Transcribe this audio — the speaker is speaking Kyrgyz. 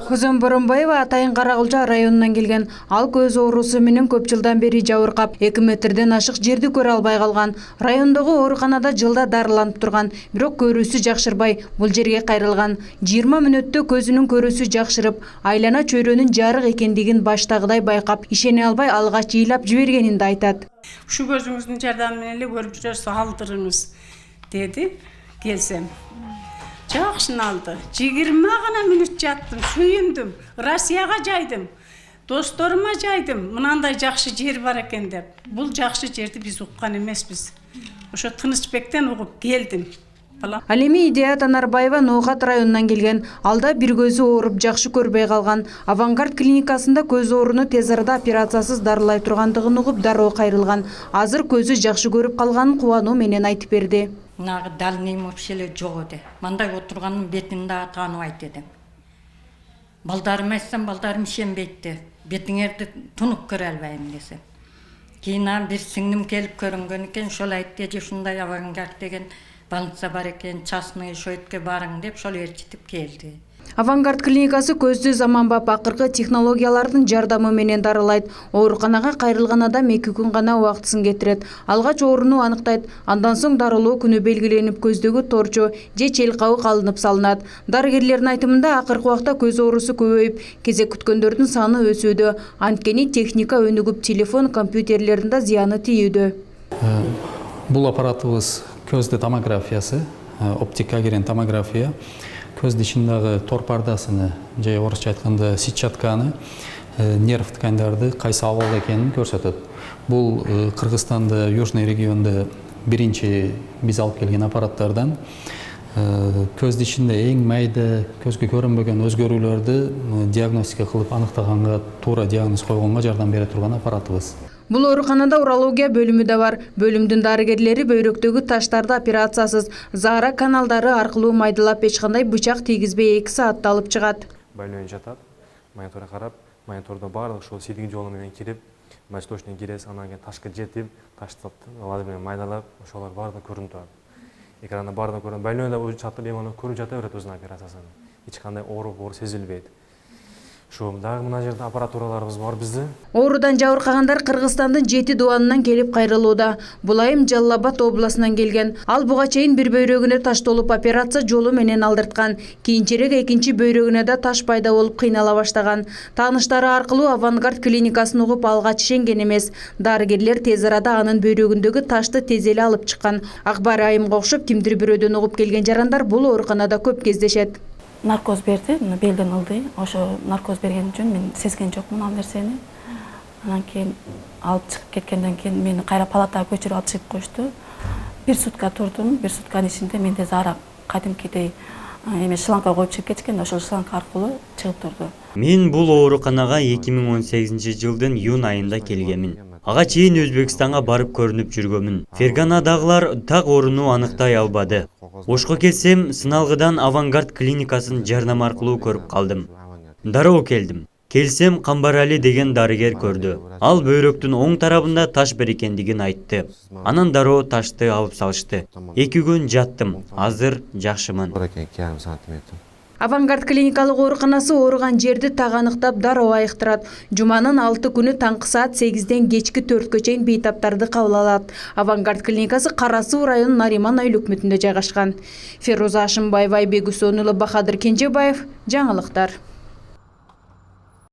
Көзөн Боронбаева Атайын Каракылжа районунан келген. Ал көз оорусу менен көп жылдан бери жабыркап, 2 метрден ашык жерди көрө албай калган. Райондогу ооруканада жылда дарыланып турган, бирок көрүүсү жакшырбай бул жерге кайрылган. 20 мүнөттө көзүнүн көрүүсү жакшырып, айлана чөйрөнүн жарык экендигин баштагыдай байкап, ишене албай алгач ыйлап жибергенин да айтат. Ушу көзүңүздүн жардамы менен эле көрүп жүрөсүз, алдырыңыз деди. Келсем. Жакшын алды. 20 гана мүнөт жаттым, сүйүндүм, Россияга жайдым. Досторума жайдым. Мынандай жакшы жер бар экен деп. Бул жакшы жерди биз уккан эмеспиз. Ошо Тынычбектен угуп келдим. Ал эми Идея Танарбаева Ноокат районунан келген. Алда бир көзү ооруп жакшы көрбөй калган. Авангард клиникасында көз ооруну тез арада операциясыз дарылай тургандыгын угуп дароо кайрылган. Азыр көзү жакшы көрүп калганын кубануу менен айтып берди. Нагы дальныйым вообще жок эди. Мындай отурганын бетин да тааныбайт эдим. Балдарым айтсам, балдарым ишенбейт. Бетиңерди тунуп көрө албайм десе. Кийин бир сиңдим келип көрүнгөн экен, ошол айтты, ушундай Авангард деген больница бар экен, частный шойтке барың деп шол ээрчитип келди. Авангард клиникасы көздү заманбап акыркы технологиялардын жардамы менен дарылайт. Ооруканага кайрылган адам 2 күн гана убактысын кетирет. Алгач ооруну аныктайт. Андан соң дарылоо күнү белгиленип, көздөгү торчо же челкабык алынып салынат. Дарыгерлердин айтымында акыркы убакта көз оорусу көбөйүп, кезек күткөндөрдүн саны өсүүдө. Анткени техника өнүгүп, телефон, компьютерлердин зыяны тийүүдө. Бул аппаратыбыз көздө томографиясы, оптика кирен томография. Көз ичиндеги тор пардасыны, же орусча айтканда сетчатканы, нерв ткандарды кайсы абалда экенин көрсөтөт. Бул Кыргызстанда, Южный регионда биринчи биз алып келген аппараттардан. Көз ичинде эң майда, көзгө көрүнбөгөн өзгөрүүлөрдү диагностика кылып аныктаганга, туура диагноз койгонго жардам бере турган аппаратыбыз. Бул ооруканада урология бөлүмү да бар. Бөлүмдүн дарыгерлери бөйрөктөгү таштарды операциясыз заара каналдары аркылуу майдалап, эч кандай бычак тийгизбей 2 саатта алып чыгат. Больной жатат, мониторга карап, монитордо баардык ошол сидик жолу менен кирип, мочточный кирес, анан кийин ташка жетип, ташты лазер менен майдалап, ошолор баардыгы көрүнүп турат. Экранда баардыгы көрүнүп, больной да өзү чатып эми көрүп жата берет өзүнүн операциясын. Эч кандай оор сезилбейт. Дагы мына жерде аппаратураларыбыз бар бизде. Оорудан жабыркагандар Кыргызстандын 7 дубанынан келип кайрылууда. Бул айым Жалал Абад областынан келген. Ал буга чейин бир бөйрөгүнө таш толуп операция жолу менен алдырткан. Кийинчерээк экинчи бөйрөгүнө да таш пайда болуп кыйнала баштаган. Тааныштары аркылуу Авангард клиникасын угуп алгач ишенген эмес. Дарыгерлер тез арада анын бөйрөгүндөгү ташты тез эле алып чыккан. Акбар айымга окшоп кимдир бирөөдөн угуп келген жарандар бул ооруканада көп кездешет. Наркоз берди, белден ылды. Ошо наркоз берген үчүн мен сезген жокмун ал нерсени. Анан кийин алып чыгып кеткенден кийин мени кайра палатага көчүрүп алып чыгып коюшту. 1 сутка турдум. 1 сутканын ичинде менде заара кадимкидей шлангка коюп чыгып кеткен, ошол шланг аркылуу чыгып турду. Мен бул ооруканага 2018-жылдын июнь айында келгемин. Ага чейин Өзбекстанга барып көрүнүп жүргөмүн. Ферганадагылар так ооруну аныктай албады. Ошко келсем, сыналгыдан Авангард клиникасын жардам аркылуу көрүп калдым. Дароо келдим. Келсем, Камбарали деген дарыгер көрдү. Ал бөйрөктүн оң тарабында таш бар экендигин айтты. Анан дароо ташты алып салышты. 2 күн жаттым. Азыр жакшымын. Авангард клиникалык ооруканасы ооруган жерди так аныктап дароо айыктырат. Жуманын 6 күнү таңкы саат 8ден кечки 4кө чейин бейтаптарды кабыл алат. Авангард клиникасы Кара Суу районунун Нариман айыл өкмөтүндө жайгашкан. Феруза Ашымбаева, Айбек Үсөнұлы, Бахадыр Кенжебаев, жаңылыктар.